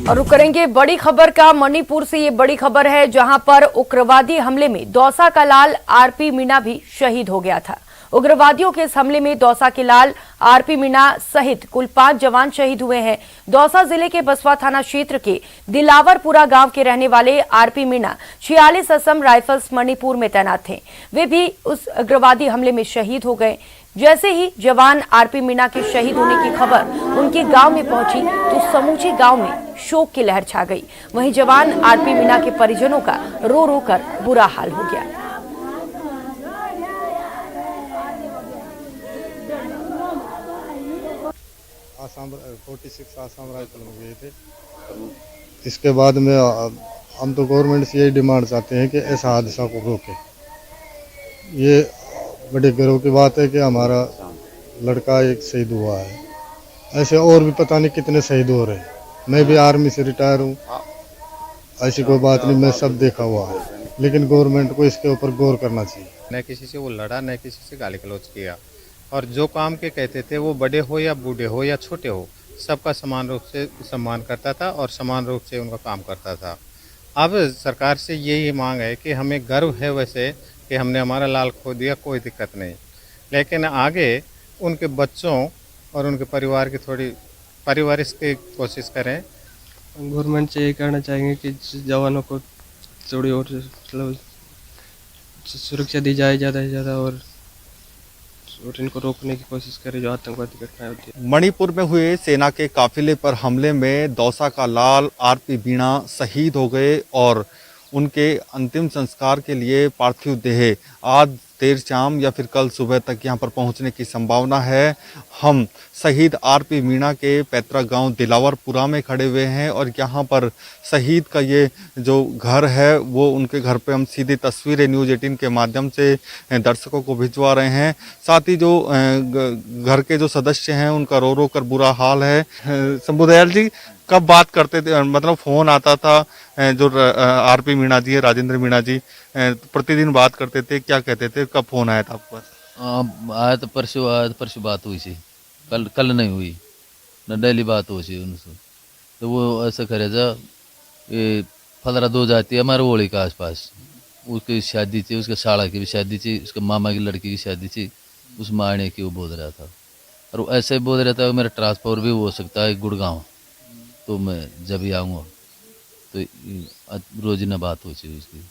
और रुक करेंगे बड़ी खबर का। मणिपुर से ये बड़ी खबर है, जहां पर उग्रवादी हमले में दौसा का लाल आरपी मीणा भी शहीद हो गया था। उग्रवादियों के इस हमले में दौसा के लाल आरपी मीणा सहित कुल 5 जवान शहीद हुए हैं। दौसा जिले के बसवा थाना क्षेत्र के दिलावरपुरा गांव के रहने वाले आरपी मीणा 46 असम राइफल्स मणिपुर में तैनात थे। वे भी उस उग्रवादी हमले में शहीद हो गए। जैसे ही जवान आरपी मीणा के शहीद होने की खबर उनके गांव में पहुंची तो समूचे गांव में शोक की लहर छा गई। वहीं जवान आरपी मीणा के परिजनों का रो रो कर बुरा हाल हो गया। आसाम 46 आसाम राइफल में गए थे। इसके बाद में हम तो गवर्नमेंट से यही डिमांड चाहते हैं कि ऐसा हादसा को रोके। ये बड़े गर्व की बात है कि हमारा लड़का एक शहीद हुआ है। ऐसे और भी पता नहीं कितने शहीद हो रहे हैं। मैं भी आर्मी से रिटायर हूँ, ऐसी कोई बात नहीं, मैं सब देखा हुआ है, लेकिन गवर्नमेंट को इसके ऊपर गौर करना चाहिए। न किसी से वो लड़ा, न किसी से गाली गलौज किया, और जो काम के कहते थे वो बड़े हो या बूढ़े हो या छोटे हो, सबका समान रूप से सम्मान करता था और समान रूप से उनका काम करता था। अब सरकार से यही मांग है कि हमें गर्व है वैसे कि हमने हमारा लाल खो दिया, कोई दिक्कत नहीं, लेकिन आगे उनके बच्चों और उनके परिवार की थोड़ी परिवारिक की कोशिश करें। गवर्नमेंट से ये कहना चाहेंगे कि जवानों को थोड़ी और मतलब सुरक्षा दी जाए ज़्यादा से ज़्यादा, और इनको रोकने की कोशिश करें जो आतंकवादी घटनाएं होती है। मणिपुर में हुए सेना के काफिले पर हमले में दौसा का लाल आरपी मीणा शहीद हो गए और उनके अंतिम संस्कार के लिए पार्थिव देह आज देर शाम या फिर कल सुबह तक यहां पर पहुंचने की संभावना है। हम शहीद आरपी मीणा के पैतृक गांव दिलावरपुरा में खड़े हुए हैं और यहां पर शहीद का ये जो घर है वो उनके घर पे हम सीधी तस्वीरें न्यूज़ 18 के माध्यम से दर्शकों को भिजवा रहे हैं। साथ ही जो घर के जो सदस्य हैं उनका रो रो कर बुरा हाल है। शंभुदयाल जी, कब बात करते थे, मतलब फ़ोन आता था जो आरपी मीणा जी है, राजेंद्र मीणा जी प्रतिदिन बात करते थे, क्या कहते थे, कब फ़ोन आया था आपके पास? आया तो परसों बात हुई थी, कल नहीं हुई न, डेली बात हुई थी उनसे। तो वो ऐसा करे था, ये 15 जाती है हमारे ओड़ी के आसपास, उसकी शादी थी, उसके साड़ा की भी शादी थी, उसके मामा की लड़की की शादी थी, उस मारने की वो बोल रहा था। और वो ऐसे बोल रहा था मेरा ट्रांसफर भी हो सकता है गुड़गांव, तो मैं जब ही आऊँगा। तो रोजाना बात हो चुकी उसकी,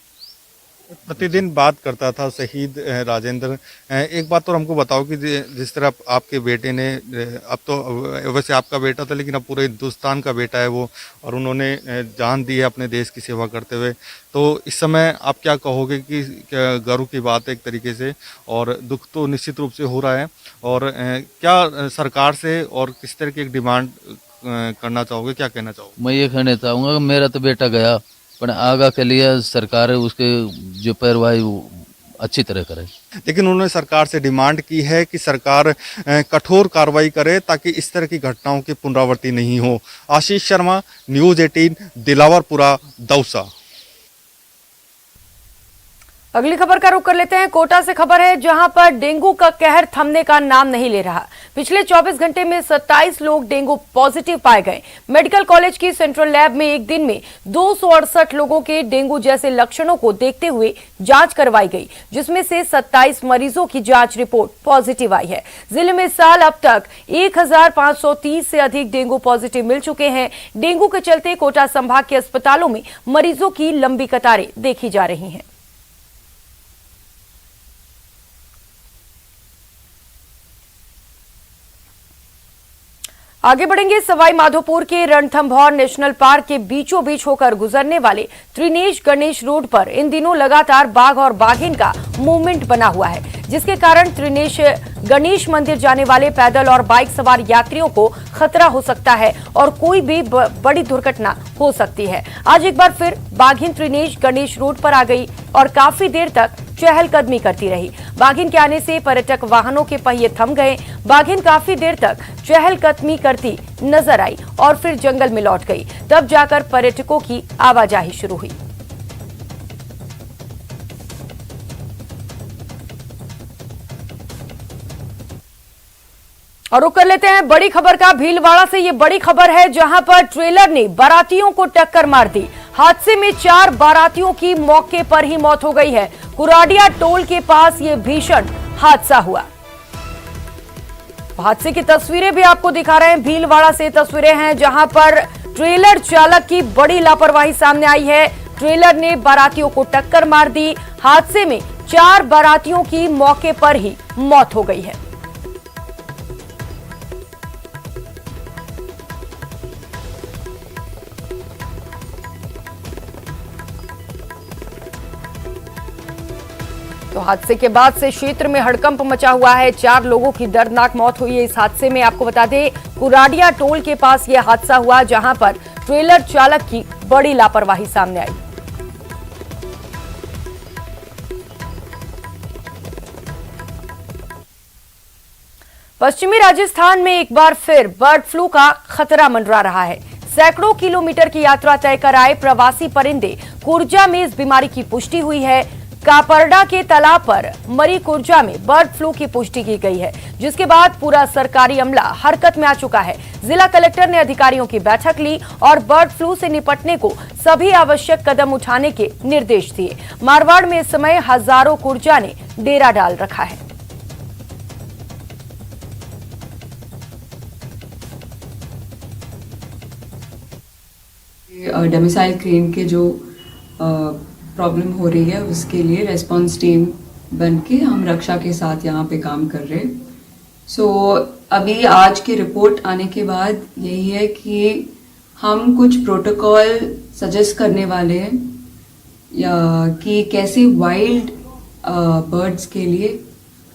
प्रतिदिन बात करता था शहीद राजेंद्र। एक बात तो हमको बताओ कि जिस तरह आपके बेटे ने, अब तो वैसे आपका बेटा था लेकिन अब पूरे हिंदुस्तान का बेटा है वो, और उन्होंने जान दी है अपने देश की सेवा करते हुए, तो इस समय आप क्या कहोगे कि गर्व की बात है एक तरीके से, और दुख तो निश्चित रूप से हो रहा है, और क्या सरकार से और किस तरह की एक डिमांड करना चाहोगे, क्या कहना चाहोगे? मैं ये कहना चाहूँगा मेरा तो बेटा गया, पर आगा के लिए सरकार उसके जो पैरवाई अच्छी तरह करे। लेकिन उन्होंने सरकार से डिमांड की है कि सरकार कठोर कार्रवाई करे ताकि इस तरह की घटनाओं की पुनरावृत्ति नहीं हो। आशीष शर्मा, न्यूज़ 18, दिलावरपुरा, दौसा। अगली खबर का रुख कर लेते हैं। कोटा से खबर है, जहां पर डेंगू का कहर थमने का नाम नहीं ले रहा। पिछले 24 घंटे में 27 लोग डेंगू पॉजिटिव पाए गए। मेडिकल कॉलेज की सेंट्रल लैब में एक दिन में 268 लोगों के डेंगू जैसे लक्षणों को देखते हुए जांच करवाई गई, जिसमें से 27 मरीजों की जांच रिपोर्ट पॉजिटिव आई है। जिले में इस साल अब तक 1530 से अधिक डेंगू पॉजिटिव मिल चुके हैं। डेंगू के चलते कोटा संभाग के अस्पतालों में मरीजों की लंबी कतारें देखी जा रही हैं। आगे बढ़ेंगे। सवाई माधोपुर के रणथंभौर नेशनल पार्क के बीचों बीच होकर गुजरने वाले त्रिनेश गणेश रोड पर इन दिनों लगातार बाघ और बाघिन का मूवमेंट बना हुआ है, जिसके कारण त्रिनेश गणेश मंदिर जाने वाले पैदल और बाइक सवार यात्रियों को खतरा हो सकता है और कोई भी बड़ी दुर्घटना हो सकती है। आज एक बार फिर बाघिन त्रिनेश गणेश रोड पर आ गई और काफी देर तक चहलकदमी करती रही। बाघिन के आने से पर्यटक वाहनों के पहिए थम गए। बाघिन काफी देर तक चहलकदमी करती नजर आई और फिर जंगल में लौट गई। तब जाकर पर्यटकों की आवाजाही शुरू हुई। और रुक कर लेते हैं बड़ी खबर का। भीलवाड़ा से ये बड़ी खबर है, जहां पर ट्रेलर ने बारातियों को टक्कर मार दी। हादसे में 4 बारातियों की मौके पर ही मौत हो गई है। कुराडिया टोल के पास ये भीषण हादसा हुआ। हादसे की तस्वीरें भी आपको दिखा रहे हैं। भीलवाड़ा से तस्वीरें हैं, जहां पर ट्रेलर चालक की बड़ी लापरवाही सामने आई है। ट्रेलर ने बारातियों को टक्कर मार दी। हादसे में 4 बारातियों की मौके पर ही मौत हो गई है। तो हादसे के बाद से क्षेत्र में हड़कंप मचा हुआ है। 4 लोगों की दर्दनाक मौत हुई है इस हादसे में। आपको बता दें, कुराडिया टोल के पास यह हादसा हुआ, जहां पर ट्रेलर चालक की बड़ी लापरवाही सामने आई। पश्चिमी राजस्थान में एक बार फिर बर्ड फ्लू का खतरा मंडरा रहा है। सैकड़ों किलोमीटर की यात्रा तय कर आए प्रवासी परिंदे कुर्जा में इस बीमारी की पुष्टि हुई है। कापरडा के तालाब पर मरी कुर्जा में बर्ड फ्लू की पुष्टि की गई है, जिसके बाद पूरा सरकारी अमला हरकत में आ चुका है। जिला कलेक्टर ने अधिकारियों की बैठक ली और बर्ड फ्लू से निपटने को सभी आवश्यक कदम उठाने के निर्देश दिए। मारवाड़ में इस समय हजारों कुर्जा ने डेरा डाल रखा है। डोमिसाइल क्रेन के जो प्रॉब्लम हो रही है, उसके लिए रेस्पॉन्स टीम बन के हम रक्षा के साथ यहाँ पे काम कर रहे हैं। सो अभी आज की रिपोर्ट आने के बाद यही है कि हम कुछ प्रोटोकॉल सजेस्ट करने वाले हैं या कि कैसे वाइल्ड बर्ड्स के लिए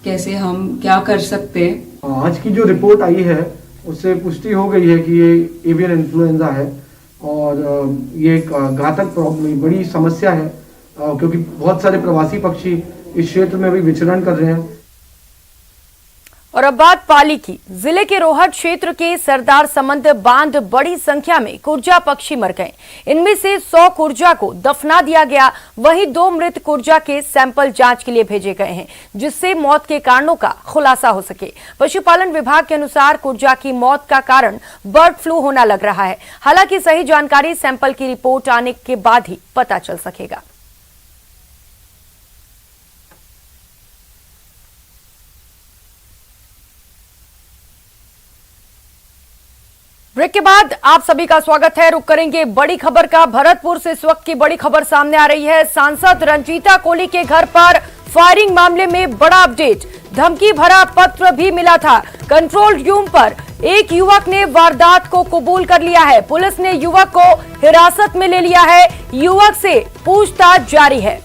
कैसे हम क्या कर सकते हैं। आज की जो रिपोर्ट आई है उससे पुष्टि हो गई है कि ये एवियन इन्फ्लुएंजा है और ये एक घातक प्रॉब्लम, बड़ी समस्या है, क्योंकि बहुत सारे प्रवासी पक्षी इस क्षेत्र में भी विचरण कर रहे हैं। और अब बात पाली की। जिले के रोहट क्षेत्र के सरदार समंद बांध बड़ी संख्या में कुर्जा पक्षी मर गए। इनमें से 100 कुर्जा को दफना दिया गया। वहीं 2 मृत कुर्जा के सैंपल जांच के लिए भेजे गए हैं, जिससे मौत के कारणों का खुलासा हो सके। पशुपालन विभाग के अनुसार कुर्जा की मौत का कारण बर्ड फ्लू होना लग रहा है। हालांकि सही जानकारी सैंपल की रिपोर्ट आने के बाद ही पता चल सकेगा। ब्रेक के बाद आप सभी का स्वागत है। रुक करेंगे बड़ी खबर का। भरतपुर से इस वक्त की बड़ी खबर सामने आ रही है। सांसद रंजीता कोली के घर पर फायरिंग मामले में बड़ा अपडेट। धमकी भरा पत्र भी मिला था। कंट्रोल रूम पर एक युवक ने वारदात को कबूल कर लिया है। पुलिस ने युवक को हिरासत में ले लिया है। युवक से पूछताछ जारी है।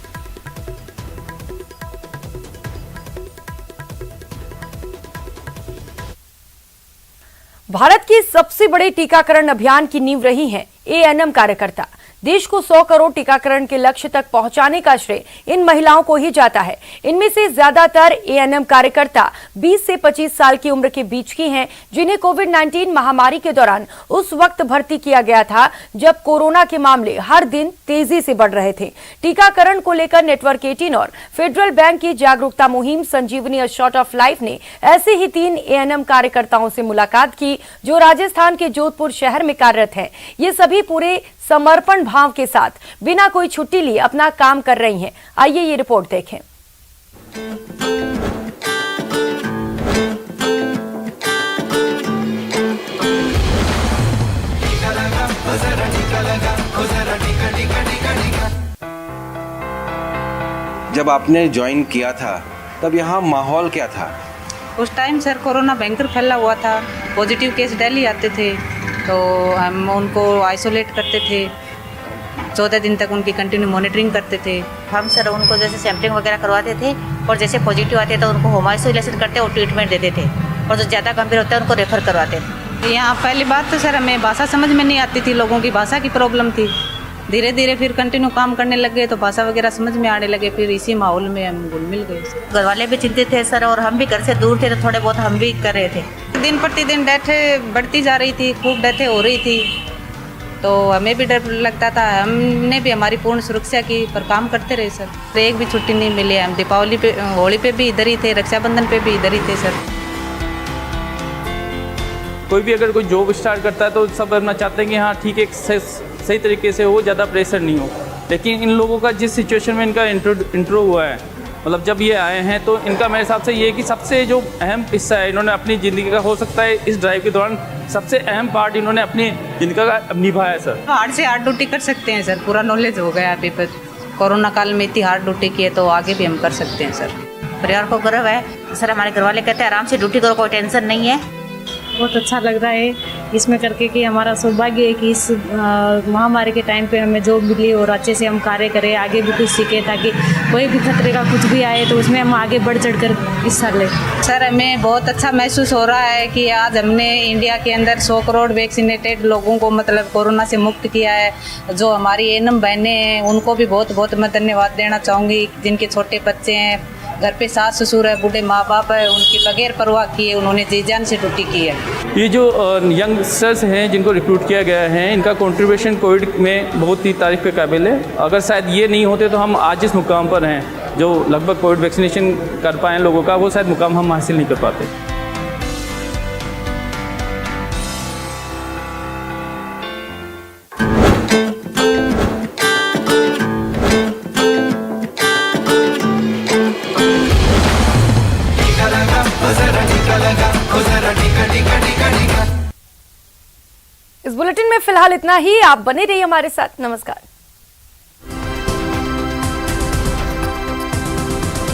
भारत की सबसे बड़े टीकाकरण अभियान की नींव रही हैं एएनएम कार्यकर्ता। देश को 100 करोड़ टीकाकरण के लक्ष्य तक पहुंचाने का श्रेय इन महिलाओं को ही जाता है। इनमें से ज्यादातर एएनएम कार्यकर्ता 20 से 25 साल की उम्र के बीच की हैं, जिन्हें कोविड-19 महामारी के दौरान उस वक्त भर्ती किया गया था जब कोरोना के मामले हर दिन तेजी से बढ़ रहे थे। टीकाकरण को लेकर नेटवर्क 18 और फेडरल बैंक की जागरूकता मुहिम संजीवनी अ शॉट ऑफ लाइफ ने ऐसे ही 3 एएनएम कार्यकर्ताओं से मुलाकात की, जो राजस्थान के जोधपुर शहर में कार्यरत हैं। ये सभी पूरे समर्पण भाव के साथ बिना कोई छुट्टी लिए अपना काम कर रही हैं। आइए ये रिपोर्ट देखें। जब आपने ज्वाइन किया था तब यहाँ माहौल क्या था? उस टाइम सर कोरोना भयंकर फैला हुआ था। पॉजिटिव केस डेली आते थे, तो हम उनको आइसोलेट करते थे। 14 दिन तक उनकी कंटिन्यू मॉनिटरिंग करते थे। हम सर उनको जैसे सैंपलिंग वगैरह करवाते थे और जैसे पॉजिटिव आते तो उनको होम आइसोलेशन करते और ट्रीटमेंट देते थे, और जो ज़्यादा गंभीर होता है उनको रेफर करवाते थे। यहाँ पहली बात तो सर हमें भाषा समझ में नहीं आती थी, लोगों की भाषा की प्रॉब्लम थी। धीरे धीरे फिर कंटिन्यू काम करने लगे तो भाषा वगैरह समझ में आने लगे। फिर इसी माहौल में हम घुल मिल गए। घर वाले भी चिंतित थे सर, और हम भी घर से दूर थे तो थोड़े बहुत हम भी कर रहे थे। दिन प्रतिदिन डेथें बढ़ती जा रही थी, खूब डेथें हो रही थी, तो हमें भी डर लगता था। हमने भी हमारी पूर्ण सुरक्षा की, पर काम करते रहे सर। एक भी छुट्टी नहीं मिली। हम दीपावली पे, होली पे भी इधर ही थे, रक्षाबंधन पे भी इधर ही थे सर। कोई भी अगर कोई जॉब स्टार्ट करता है तो सब अपना चाहते हैं कि हाँ ठीक है, सही तरीके से हो, ज़्यादा प्रेशर नहीं हो। लेकिन इन लोगों का जिस सिचुएशन में इनका इंट्रो हुआ है, मतलब जब ये आए हैं, तो इनका मेरे हिसाब से ये कि सबसे जो अहम हिस्सा है इन्होंने अपनी ज़िंदगी का, हो सकता है इस ड्राइव के दौरान सबसे अहम पार्ट इन्होंने अपनी ज़िंदगी का निभाया है सर। हार्ड से हार्ड ड्यूटी कर सकते हैं सर, पूरा नॉलेज हो गया अभी पर। कोरोना काल में इतनी हार्ड ड्यूटी की है तो आगे भी हम कर सकते हैं सर। परिवार को गर्व है सर, हमारे घर वाले कहते हैं आराम से ड्यूटी करो, कोई टेंशन नहीं है। बहुत अच्छा लग रहा है इसमें करके कि हमारा सौभाग्य है कि इस महामारी के टाइम पे हमें जॉब मिली और अच्छे से हम कार्य करें, आगे भी कुछ सीखें ताकि कोई भी खतरे का कुछ भी आए तो उसमें हम आगे बढ़ चढ़ कर हिस्सा लें। सर हमें बहुत अच्छा महसूस हो रहा है कि आज हमने इंडिया के अंदर 100 करोड़ वैक्सीनेटेड लोगों को मतलब कोरोना से मुक्त किया है। जो हमारी एनएम बहनें हैं उनको भी बहुत बहुत मैं धन्यवाद देना चाहूँगी, जिनके छोटे बच्चे हैं, घर पे सास ससुर है, बूढ़े माँ बाप है, उनकी बगैर परवाह किए उन्होंने जी जान से ड्यूटी की है। ये जो यंगस्टर्स हैं जिनको रिक्रूट किया गया है, इनका कंट्रीब्यूशन कोविड में बहुत ही तारीफ के काबिल है। अगर शायद ये नहीं होते तो हम आज जिस मुकाम पर हैं, जो लगभग कोविड वैक्सीनेशन कर पाए लोगों का, वो शायद मुकाम हम हासिल नहीं कर पाते। इस बुलेटिन में फिलहाल इतना ही। आप बने रहिए हमारे साथ। नमस्कार।